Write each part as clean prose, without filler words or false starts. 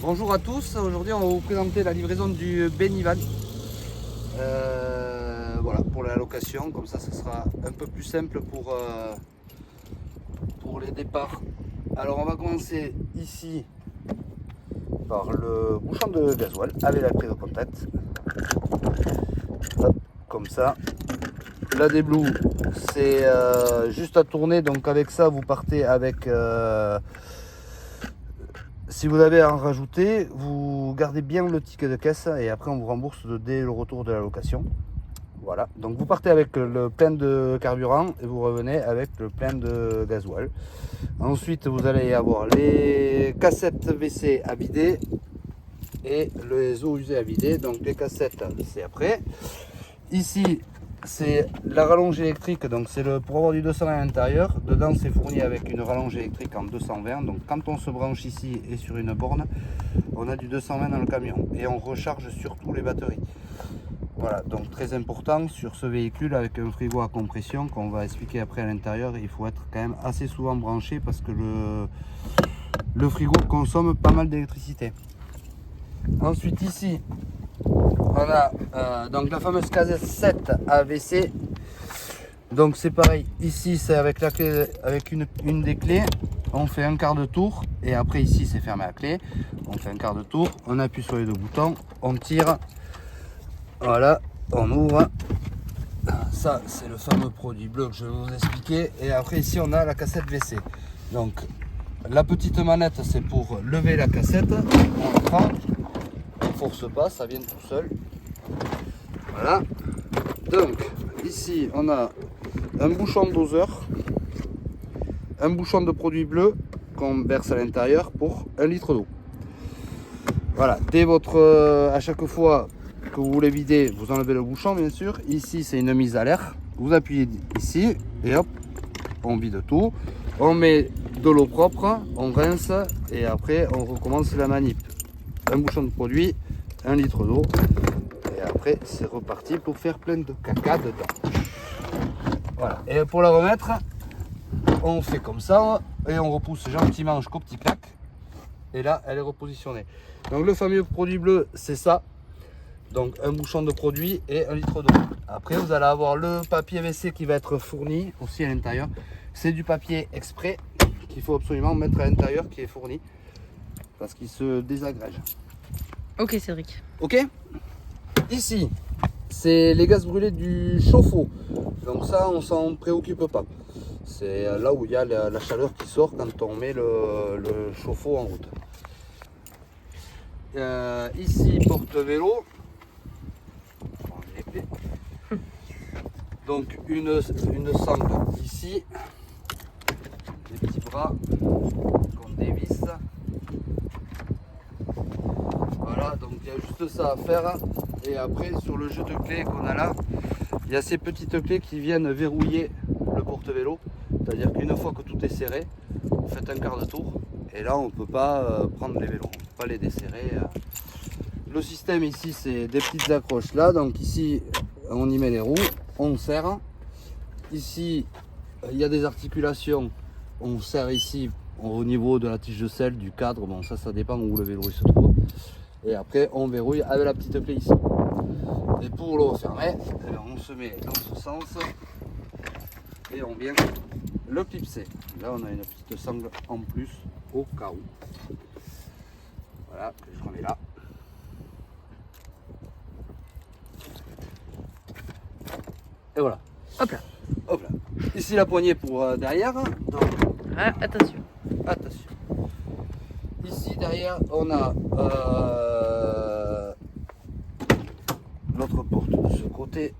Bonjour à tous, aujourd'hui on va vous présenter la livraison du Benivan. Voilà, pour la location, comme ça sera un peu plus simple pour les départs. Alors on va commencer ici par le bouchon de gasoil avec la clé de contact. Hop, comme ça. La déblue, c'est juste à tourner, donc avec ça vous partez avec... si vous avez à en rajouter, vous gardez bien le ticket de caisse et après on vous rembourse dès le retour de la location. Voilà, donc vous partez avec le plein de carburant et vous revenez avec le plein de gasoil. Ensuite, vous allez avoir les cassettes WC à vider et les eaux usées à vider. Donc les cassettes, c'est après. Ici, c'est la rallonge électrique, donc c'est pour avoir du 220 à l'intérieur. Dedans, c'est fourni avec une rallonge électrique en 220. Donc quand on se branche ici et sur une borne, on a du 220 dans le camion et on recharge surtout les batteries. Voilà, donc très important sur ce véhicule avec un frigo à compression qu'on va expliquer après à l'intérieur. Il faut être quand même assez souvent branché parce que le frigo consomme pas mal d'électricité. Ensuite ici, on a donc la fameuse cassette AVC. Donc c'est pareil, ici c'est avec la clé, avec une des clés, on fait un quart de tour et après ici c'est fermé à clé. On fait un quart de tour, on appuie sur les deux boutons, on tire. Voilà, on ouvre. Ça, c'est le fameux produit bleu que je vais vous expliquer. Et après, ici, on a la cassette WC. Donc, la petite manette, c'est pour lever la cassette. On la prend. On ne force pas, ça vient tout seul. Voilà. Donc, ici, on a un bouchon doseur. Un bouchon de produit bleu qu'on verse à l'intérieur pour 1 litre d'eau. Voilà. Dès à chaque fois que vous voulez vider, vous enlevez le bouchon bien sûr. Ici c'est une mise à l'air, vous appuyez ici et hop, on vide tout, on met de l'eau propre, on rince et après on recommence la manip. Un bouchon de produit, 1 litre d'eau et après c'est reparti pour faire plein de caca dedans. Voilà, et pour la remettre on fait comme ça et on repousse gentiment jusqu'au petit clac et là elle est repositionnée. Donc le fameux produit bleu c'est ça. Donc un bouchon de produit et 1 litre d'eau. Après vous allez avoir le papier WC qui va être fourni aussi à l'intérieur. C'est du papier exprès qu'il faut absolument mettre à l'intérieur qui est fourni parce qu'il se désagrège. Ok Cédric. Ok. Ici c'est les gaz brûlés du chauffe-eau. Donc ça on s'en préoccupe pas. C'est là où il y a la chaleur qui sort quand on met le chauffe-eau en route. Ici porte-vélo. Donc une sangle ici, les petits bras qu'on dévisse. Voilà, donc il y a juste ça à faire. Et après sur le jeu de clés qu'on a là, il y a ces petites clés qui viennent verrouiller le porte-vélo. C'est-à-dire qu'une fois que tout est serré, vous faites un quart de tour. Et là on ne peut pas prendre les vélos, on ne peut pas les desserrer. Le système ici c'est des petites accroches là, donc ici on y met les roues, on serre. Ici il y a des articulations, on serre ici au niveau de la tige de selle, du cadre, bon ça dépend où le vélo il se trouve. Et après on verrouille avec la petite clé ici. Et pour le refermer, on se met dans ce sens et on vient le clipser. Là on a une petite sangle en plus au cas où. Voilà, que je remets là. Et voilà. Hop là. Hop là. Ici la poignée pour derrière. Donc, Ah, attention. attention. Ici derrière on a l'autre porte de ce côté.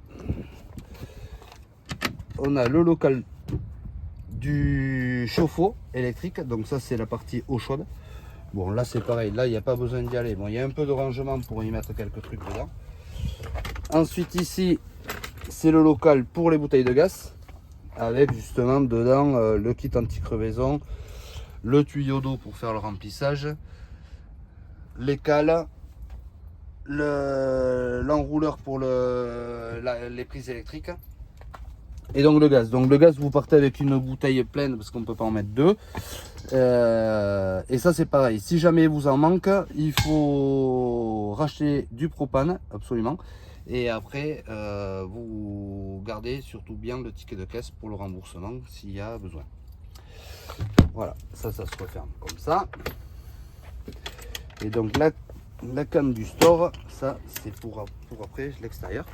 On a le local du chauffe-eau électrique. Donc ça c'est la partie eau chaude. Bon là c'est pareil, là il n'y a pas besoin d'y aller. Bon il y a un peu de rangement pour y mettre quelques trucs dedans. Ensuite ici c'est le local pour les bouteilles de gaz. Avec justement dedans le kit anti-crevaison, le tuyau d'eau pour faire le remplissage, les cales, l'enrouleur pour les prises électriques Et donc le gaz. Donc le gaz, vous partez avec une bouteille pleine parce qu'on ne peut pas en mettre deux. Et ça c'est pareil. Si jamais vous en manque, il faut racheter du propane, absolument. Et après, vous gardez surtout bien le ticket de caisse pour le remboursement s'il y a besoin. Voilà, ça se referme comme ça. Et donc la canne du store, ça c'est pour après l'extérieur.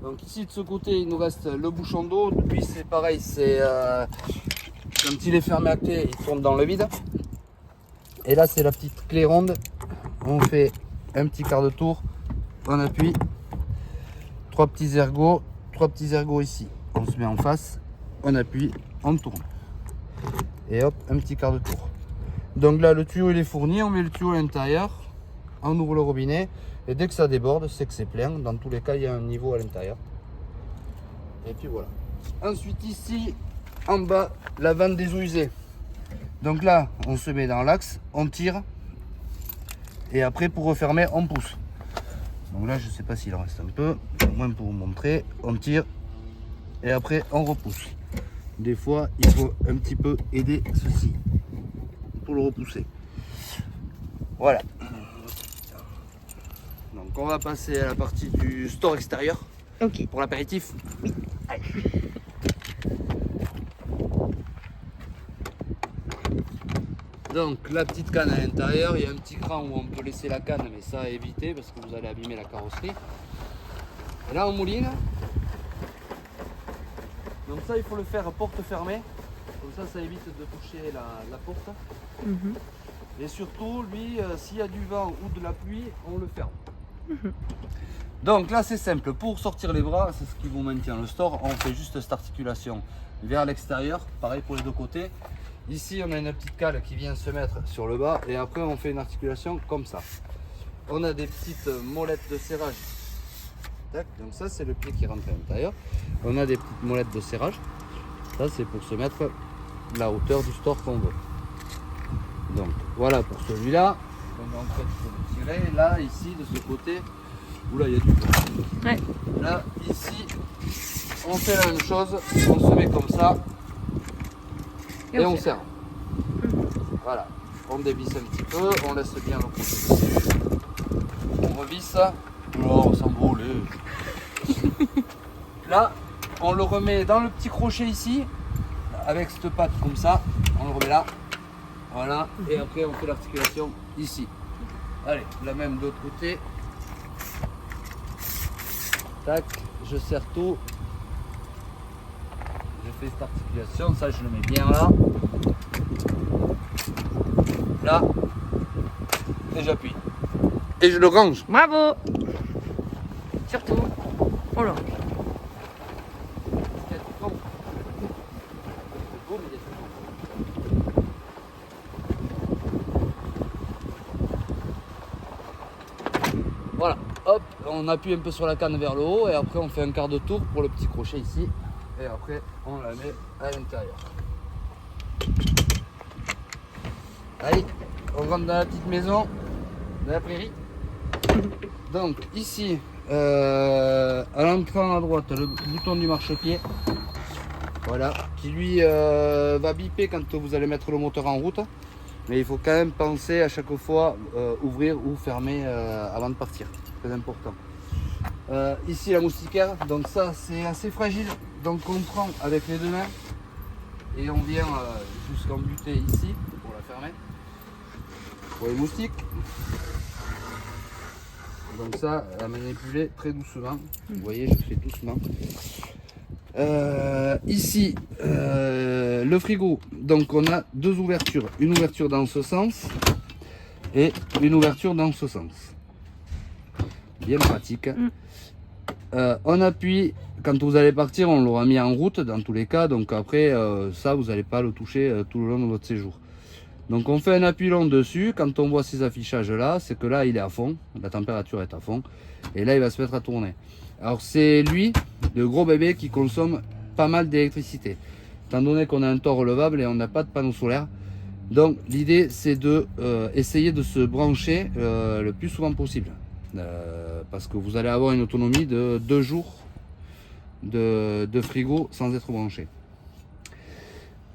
Donc ici de ce côté il nous reste le bouchon d'eau. Lui c'est pareil, c'est quand il est fermé à clé, il tourne dans le vide. Et là c'est la petite clé ronde. On fait un petit quart de tour, on appuie, trois petits ergots ici. On se met en face, on appuie, on tourne. Et hop, un petit quart de tour. Donc là le tuyau il est fourni, on met le tuyau à l'intérieur, on ouvre le robinet. Et dès que ça déborde, c'est que c'est plein. Dans tous les cas, il y a un niveau à l'intérieur. Et puis voilà. Ensuite, ici, en bas, la vanne des eaux usées. Donc là, on se met dans l'axe, on tire. Et après, pour refermer, on pousse. Donc là, je ne sais pas s'il en reste un peu. Au moins pour vous montrer. On tire. Et après, on repousse. Des fois, il faut un petit peu aider ceci pour le repousser. Voilà. Donc on va passer à la partie du store extérieur. Ok. Pour l'apéritif. Oui. Allez. Donc la petite canne à l'intérieur, il y a un petit cran où on peut laisser la canne, mais ça à éviter parce que vous allez abîmer la carrosserie. Et là on mouline. Donc ça il faut le faire porte fermée. Comme ça évite de toucher la porte. Mhm. Et surtout lui, s'il y a du vent ou de la pluie, on le ferme. Donc là c'est simple, pour sortir les bras, c'est ce qui vous maintient le store, on fait juste cette articulation vers l'extérieur, pareil pour les deux côtés. Ici on a une petite cale qui vient se mettre sur le bas et après on fait une articulation comme ça. On a des petites molettes de serrage. Tac, donc ça c'est le pied qui rentre à l'intérieur. On a des petites molettes de serrage, ça c'est pour se mettre la hauteur du store qu'on veut. Donc voilà pour celui-là. Donc en fait il faut le tirer, là ici de ce côté. Oula, il y a du vent. Ouais. Là, ici, on fait la même chose. On se met comme ça. Et on serre. Voilà. On dévisse un petit peu. On laisse bien le côté dessus. On revisse. Oh, on s'embrouille. Là, on le remet dans le petit crochet ici. Avec cette patte comme ça. On le remet là. Voilà. Et après, on fait l'articulation ici. Allez, la même de l'autre côté. Tac, je serre tout. Je fais cette articulation, ça je le mets bien là. Là. Et j'appuie. Et je le range. Bravo. Surtout. Oh là. Voilà, hop, on appuie un peu sur la canne vers le haut et après on fait un quart de tour pour le petit crochet ici et après on la met à l'intérieur. Allez, on rentre dans la petite maison de la prairie. Donc ici, à l'entrant à droite, le bouton du marchepied, voilà, qui lui va biper quand vous allez mettre le moteur en route. Mais il faut quand même penser à chaque fois ouvrir ou fermer avant de partir, très important. Ici la moustiquaire, donc ça c'est assez fragile, donc on prend avec les deux mains et on vient jusqu'en buter ici pour la fermer. Pour les moustiques, donc ça à manipuler très doucement, vous voyez je fais doucement. Ici le frigo, donc on a deux ouvertures, une ouverture dans ce sens et une ouverture dans ce sens, bien pratique. On appuie quand vous allez partir, on l'aura mis en route dans tous les cas, donc après ça vous n'allez pas le toucher tout le long de votre séjour. Donc on fait un appui long dessus, quand on voit ces affichages là, c'est que là il est à fond, la température est à fond et là il va se mettre à tourner. Alors c'est lui, le gros bébé, qui consomme pas mal d'électricité. Étant donné qu'on a un toit relevable et on n'a pas de panneau solaire. Donc l'idée c'est de essayer de se brancher le plus souvent possible. Parce que vous allez avoir une autonomie de 2 jours de frigo sans être branché.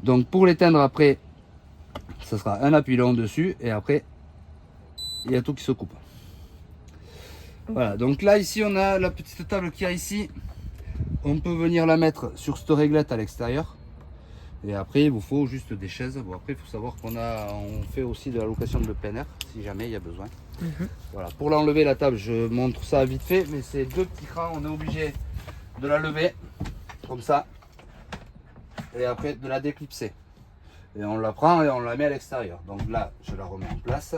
Donc pour l'éteindre après, ça sera un appui long dessus et après il y a tout qui se coupe. Voilà, donc là ici on a la petite table qu'il y a ici. On peut venir la mettre sur cette réglette à l'extérieur. Et après il vous faut juste des chaises. Bon, après il faut savoir on fait aussi de la location de plein air si jamais il y a besoin. Voilà, pour l'enlever la table, je montre ça vite fait, mais c'est 2 petits crans, on est obligé de la lever comme ça et après de la déclipser. Et on la prend et on la met à l'extérieur. Donc là, je la remets en place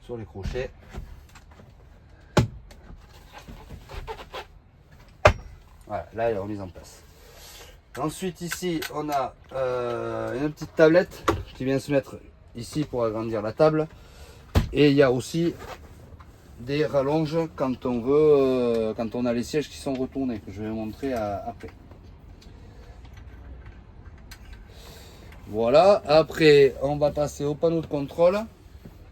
sur les crochets. Voilà, là elle est remise en place. Ensuite ici, on a une petite tablette qui vient se mettre ici pour agrandir la table. Et il y a aussi des rallonges quand on veut, quand on a les sièges qui sont retournés, que je vais montrer après. Voilà, après on va passer au panneau de contrôle.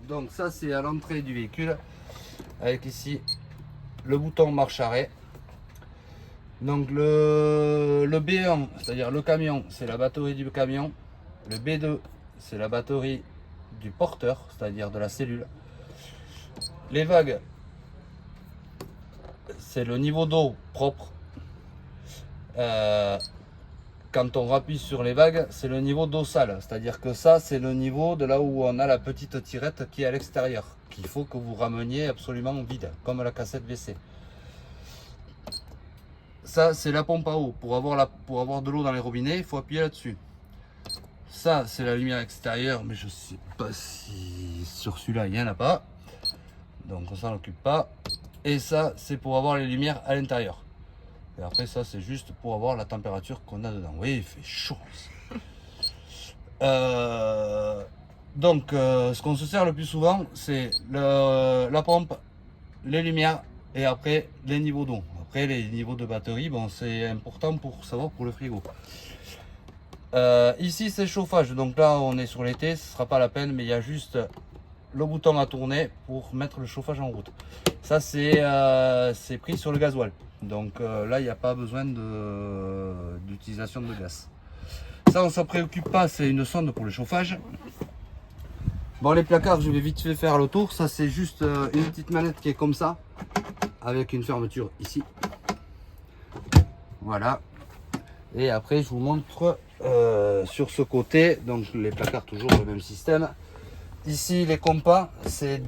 Donc ça c'est à l'entrée du véhicule, avec ici le bouton marche arrêt. Donc le B1, c'est-à-dire le camion, c'est la batterie du camion. Le B2, c'est la batterie du porteur, c'est-à-dire de la cellule. Les vagues, c'est le niveau d'eau propre. Quand on rappuie sur les vagues, c'est le niveau d'eau sale, c'est-à-dire que ça, c'est le niveau de là où on a la petite tirette qui est à l'extérieur, qu'il faut que vous rameniez absolument vide, comme la cassette WC. Ça, c'est la pompe à eau. Pour avoir de l'eau dans les robinets, il faut appuyer là-dessus. Ça, c'est la lumière extérieure, mais je sais pas si sur celui-là, il n'y en a pas. Donc, on s'en occupe pas. Et ça, c'est pour avoir les lumières à l'intérieur. Et après, ça, c'est juste pour avoir la température qu'on a dedans. Oui, il fait chaud. Donc, ce qu'on se sert le plus souvent, c'est la pompe, les lumières et après les niveaux d'eau. Après, les niveaux de batterie, bon, c'est important pour savoir pour le frigo. Ici, c'est chauffage. Donc là, on est sur l'été, ce sera pas la peine, mais il y a juste le bouton à tourner pour mettre le chauffage en route. Ça, c'est pris sur le gasoil. Donc là, il n'y a pas besoin d'utilisation de gaz. Ça, on s'en préoccupe pas, c'est une sonde pour le chauffage. Bon, les placards, je vais vite fait faire le tour. Ça, c'est juste une petite manette qui est comme ça, avec une fermeture ici. Voilà. Et après, je vous montre sur ce côté, donc les placards, toujours le même système. Ici, les compas, c'est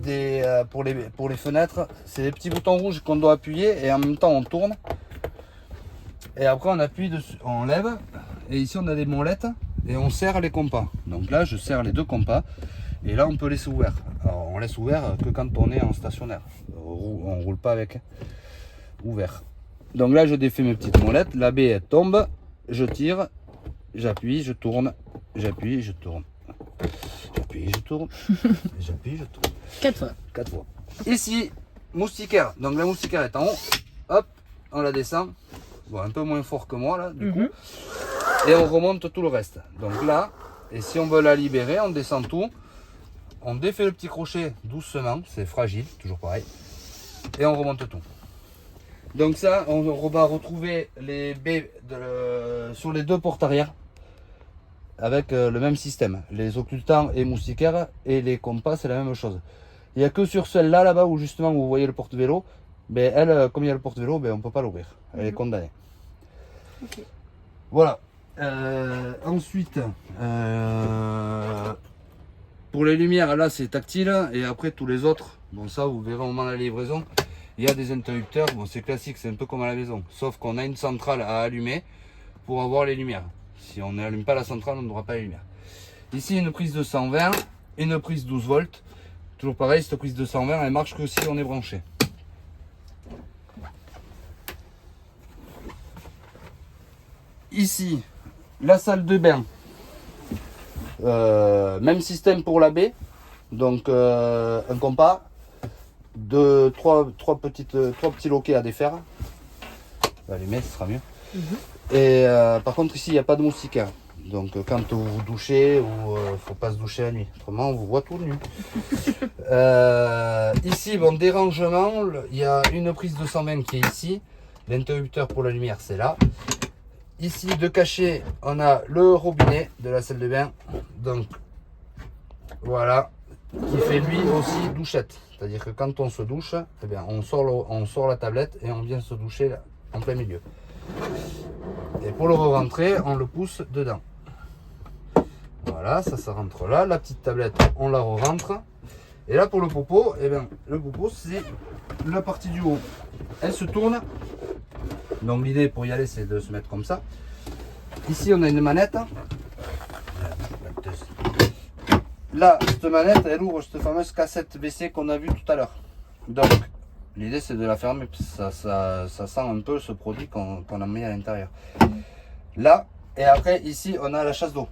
pour les fenêtres, c'est des petits boutons rouges qu'on doit appuyer et en même temps on tourne. Et après on appuie dessus, on lève et ici on a des molettes et on serre les compas. Donc là, je serre les 2 compas et là on peut laisser ouvert. Alors on laisse ouvert que quand on est en stationnaire. On roule pas avec ouvert. Donc là, je défais mes petites molettes, la baie elle tombe, je tire, j'appuie, je tourne, j'appuie, je tourne. J'appuie, je tourne. J'appuie, je tourne. 4 fois. 4 fois. Ici, moustiquaire. Donc la moustiquaire est en haut. Hop, on la descend. Bon, un peu moins fort que moi là, du coup. Et on remonte tout le reste. Donc là, et si on veut la libérer, on descend tout. On défait le petit crochet doucement. C'est fragile, toujours pareil. Et on remonte tout. Donc ça, on va retrouver les baies sur les 2 portes arrière. Avec le même système, les occultants et moustiquaires et les compas, c'est la même chose. Il n'y a que sur celle-là, là-bas, où justement vous voyez le porte-vélo, ben elle, comme il y a le porte-vélo, ben on ne peut pas l'ouvrir. Elle est condamnée. Okay. Voilà. Ensuite, pour les lumières, là c'est tactile, et après tous les autres, bon ça vous verrez au moment de la livraison, il y a des interrupteurs, bon c'est classique, c'est un peu comme à la maison, sauf qu'on a une centrale à allumer pour avoir les lumières. Si on n'allume pas la centrale, on n'aura pas les lumières. Ici, une prise de 120, une prise 12 volts. Toujours pareil, cette prise de 120, elle marche que si on est branché. Ici, la salle de bain. Même système pour la baie. Donc, un compas, trois petits loquets à défaire. On va allumer, ce sera mieux. Et par contre ici il n'y a pas de moustiquaire. Donc quand vous vous douchez, faut pas se doucher la nuit, autrement on vous voit tout nu. Ici, bon, dérangement, il y a une prise de 120 qui est ici. L'interrupteur pour la lumière, c'est là. Ici, de cachet, on a le robinet de la salle de bain. Donc, voilà, qui fait lui aussi douchette. C'est-à-dire que quand on se douche, eh bien, on sort la tablette et on vient se doucher là, en plein milieu. Et pour le re-rentrer, on le pousse dedans. Voilà, ça rentre là. La petite tablette, on la re-rentre. Et là, pour le popo, eh bien, le popo, c'est la partie du haut. Elle se tourne. Donc l'idée pour y aller, c'est de se mettre comme ça. Ici, on a une manette. Là, cette manette, elle ouvre cette fameuse cassette WC qu'on a vue tout à l'heure. Donc, l'idée, c'est de la fermer. Ça sent un peu ce produit qu'on a mis à l'intérieur. Là, et après, ici, on a la chasse d'eau.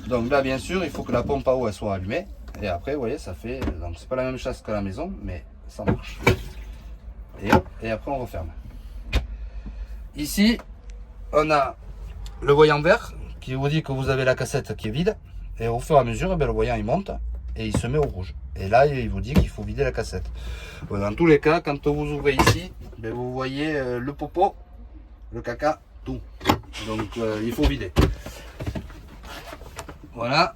Donc là, bien sûr, il faut que la pompe à eau elle soit allumée. Et après, vous voyez, ça fait... Donc, c'est pas la même chasse qu'à la maison, mais ça marche. Et hop, et après, on referme. Ici, on a le voyant vert qui vous dit que vous avez la cassette qui est vide. Et au fur et à mesure, le voyant il monte et il se met au rouge. Et là, il vous dit qu'il faut vider la cassette. Dans tous les cas, quand vous ouvrez ici, vous voyez le popo, le caca, tout. Donc, il faut vider. Voilà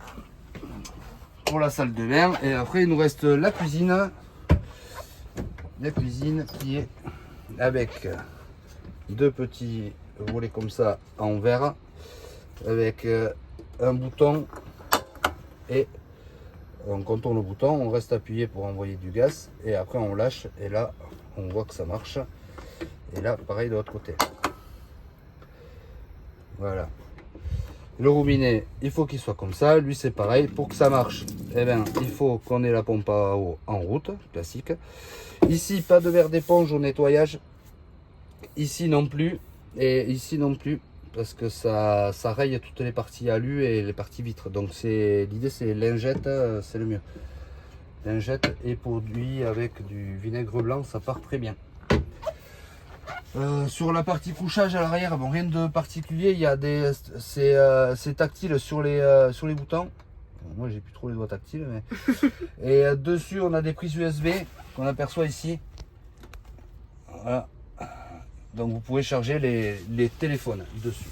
pour la salle de bain. Et après, il nous reste la cuisine. La cuisine qui est avec deux petits volets comme ça en verre. Avec un bouton. Et on contourne le bouton, on reste appuyé pour envoyer du gaz. Et après, on lâche. Et là, on voit que ça marche. Et là, pareil de l'autre côté. Voilà. Le robinet, il faut qu'il soit comme ça. Lui, c'est pareil. Pour que ça marche, eh bien, il faut qu'on ait la pompe à eau en route, classique. Ici, pas de verre d'éponge au nettoyage. Ici non plus. Et ici non plus. Parce que ça raye toutes les parties alu et les parties vitres. Donc, l'idée, c'est lingette, c'est le mieux. Lingette et produit avec du vinaigre blanc, ça part très bien. Sur la partie couchage à l'arrière, bon, rien de particulier, il y a c'est tactile sur les boutons. Bon, moi j'ai plus trop les doigts tactiles, mais et dessus on a des prises USB qu'on aperçoit ici. Voilà. Donc vous pouvez charger les téléphones dessus.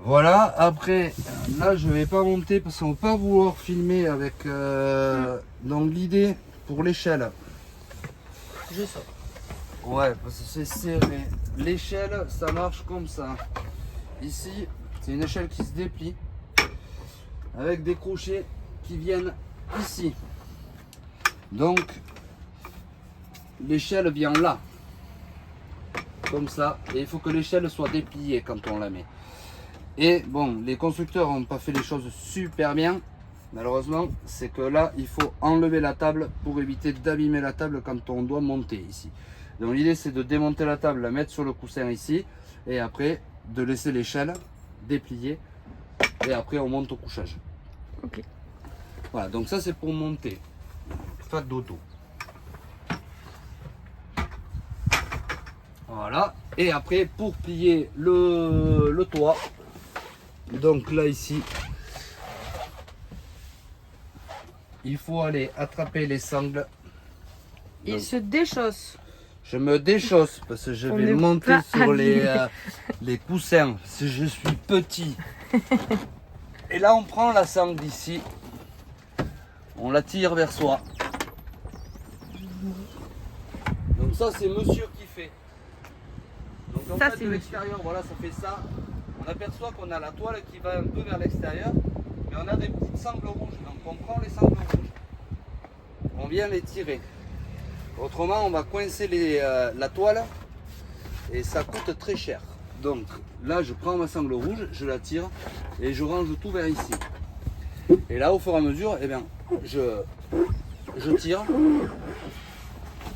Voilà, après là je vais pas monter parce qu'on va pas vouloir filmer avec donc l'idée pour l'échelle. Je sors. Ouais, parce que c'est serré. L'échelle, ça marche comme ça. Ici, c'est une échelle qui se déplie avec des crochets qui viennent ici. Donc, l'échelle vient là, comme ça. Et il faut que l'échelle soit dépliée quand on la met. Et bon, les constructeurs n'ont pas fait les choses super bien. Malheureusement, c'est que là, il faut enlever la table pour éviter d'abîmer la table quand on doit monter ici. Donc l'idée c'est de démonter la table, la mettre sur le coussin ici et après de laisser l'échelle déplier et après on monte au couchage. Ok. Voilà, donc ça c'est pour monter. Pas d'auto. Voilà, et après pour plier le toit, donc là ici, il faut aller attraper les sangles. Il se déchausse. Je me déchausse parce que je On vais n'est monter pas sur habillé. les coussins parce que je suis petit. Et là, on prend la sangle d'ici, on la tire vers soi. Donc ça, c'est monsieur qui fait. Donc en Ça, fait, c'est de monsieur. l'extérieur, voilà, ça fait ça. On aperçoit qu'on a la toile qui va un peu vers l'extérieur, mais on a des petites sangles rouges. Donc on prend les sangles rouges, on vient les tirer. Autrement, on va coincer la toile et ça coûte très cher. Donc là, je prends ma sangle rouge, je la tire et je range tout vers ici. Et là, au fur et à mesure, eh bien, je tire,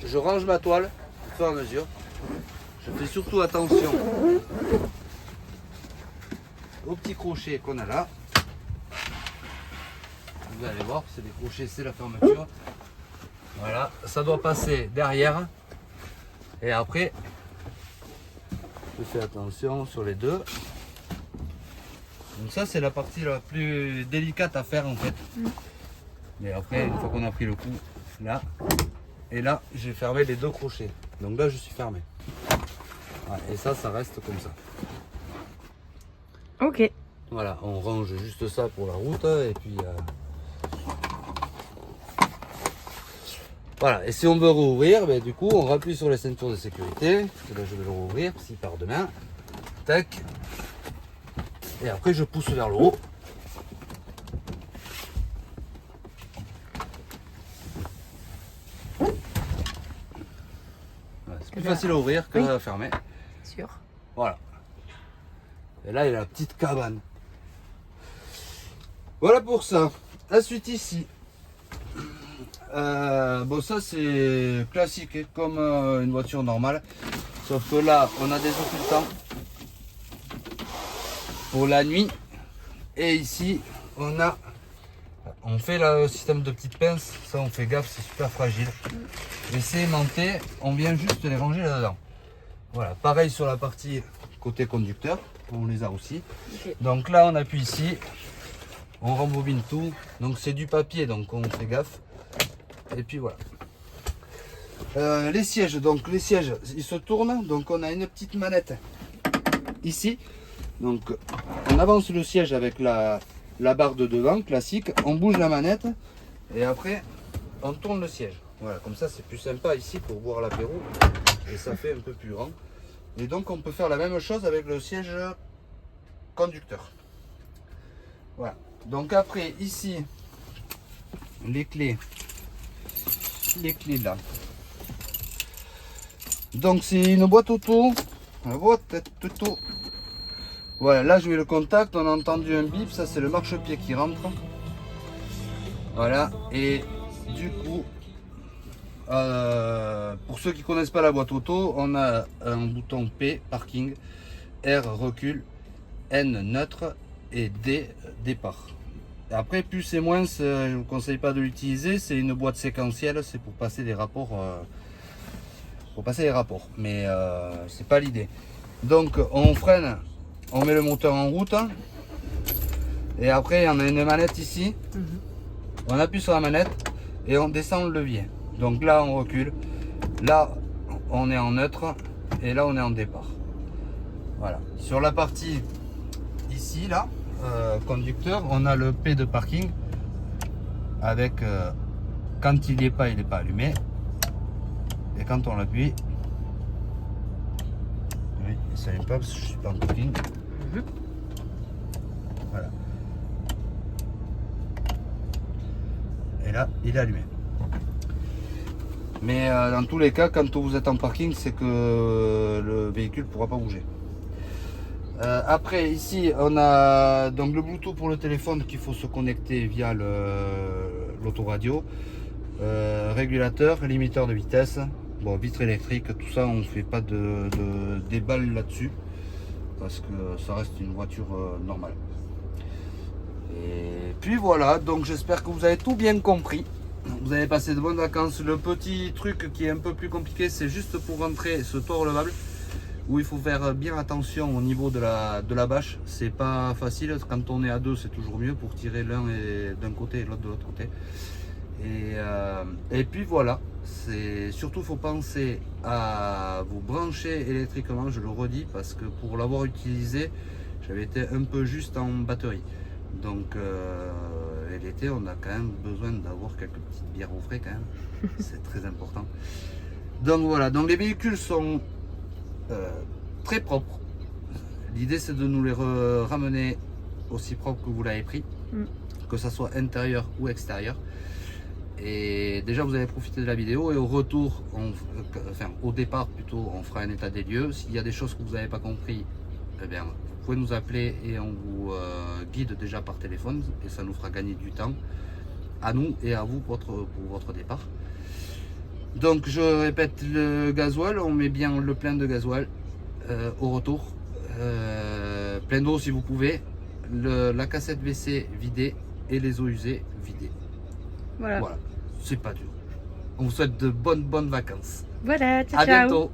je range ma toile au fur et à mesure. Je fais surtout attention aux petits crochets qu'on a là. Vous allez voir, c'est des crochets, c'est la fermeture. Voilà, ça doit passer derrière. Et après, je fais attention sur les deux. Donc ça c'est la partie la plus délicate à faire en fait. Mais après, une fois qu'on a pris le coup, là, et là, j'ai fermé les deux crochets. Donc là, je suis fermé. Voilà, et ça reste comme ça. Ok. Voilà, on range juste ça pour la route et puis voilà. Et si on veut rouvrir, ben, du coup on rappuie sur les ceintures de sécurité. Parce que là je vais le rouvrir s'il part demain. Tac. Et après je pousse vers le haut. Voilà, c'est plus facile à ouvrir qu'à fermer. Sûr. Voilà. Et là il y a la petite cabane. Voilà pour ça. Ensuite ici. Bon ça c'est classique hein, comme une voiture normale. Sauf que là on a des occultants pour la nuit. Et ici on fait le système de petites pinces. Ça on fait gaffe, c'est super fragile. Et c'est aimanté, on vient juste les ranger là-dedans. Voilà, pareil sur la partie côté conducteur, on les a aussi. Ok. Donc là on appuie ici. On rembobine tout, donc c'est du papier, donc on fait gaffe. Et puis voilà. Les sièges, donc les sièges, ils se tournent, donc on a une petite manette ici. Donc on avance le siège avec la barre de devant, classique. On bouge la manette et après on tourne le siège. Voilà, comme ça c'est plus sympa ici pour boire l'apéro et ça fait un peu plus grand. Et donc on peut faire la même chose avec le siège conducteur. Voilà. Donc après ici les clés là. Donc c'est une boîte auto. La boîte auto. Voilà, là je mets le contact, on a entendu un bip, ça c'est le marchepied qui rentre. Voilà, et du coup pour ceux qui connaissent pas la boîte auto, on a un bouton P parking, R recul, N neutre et D départ. Après plus et moins, je ne vous conseille pas de l'utiliser, c'est une boîte séquentielle, c'est pour passer des rapports. Mais c'est pas l'idée. Donc on freine, on met le moteur en route et après on a une manette ici. On appuie sur la manette et on descend le levier. Donc là on recule, là on est en neutre et là on est en départ. Voilà. Sur la partie ici là, conducteur, on a le P de parking avec quand il n'y est pas, il n'est pas allumé. Et quand on l'appuie, oui, il ne s'allume pas parce que je suis pas en copine. Voilà. Et là, il est allumé. Mais dans tous les cas, quand vous êtes en parking, c'est que le véhicule ne pourra pas bouger. Après, ici, on a donc le Bluetooth pour le téléphone qu'il faut se connecter via l'autoradio. Régulateur, limiteur de vitesse. Bon, vitre électrique, tout ça, on ne fait pas de débat là-dessus parce que ça reste une voiture normale. Et puis voilà, donc j'espère que vous avez tout bien compris. Vous avez passé de bonnes vacances. Le petit truc qui est un peu plus compliqué, c'est juste pour rentrer ce toit relevable où il faut faire bien attention au niveau de la bâche. C'est pas facile, quand on est à deux, c'est toujours mieux pour tirer l'un d'un côté et l'autre de l'autre côté. Et puis voilà, surtout faut penser à vous brancher électriquement, je le redis, parce que pour l'avoir utilisé, j'avais été un peu juste en batterie. Donc l'été, on a quand même besoin d'avoir quelques petites bières au frais quand même, c'est très important. Donc voilà, donc les véhicules sont très propres. L'idée c'est de nous les ramener aussi propres que vous l'avez pris, que ça soit intérieur ou extérieur. Et déjà vous avez profité de la vidéo et au retour, au départ plutôt, on fera un état des lieux. S'il y a des choses que vous n'avez pas compris, eh bien, vous pouvez nous appeler et on vous guide déjà par téléphone et ça nous fera gagner du temps à nous et à vous pour votre départ. Donc je répète, le gasoil, on met bien le plein de gasoil au retour, plein d'eau si vous pouvez, la cassette WC vidée et les eaux usées vidées. Voilà. Voilà, c'est pas dur. On vous souhaite de bonnes vacances. Voilà, ciao, À ciao. bientôt.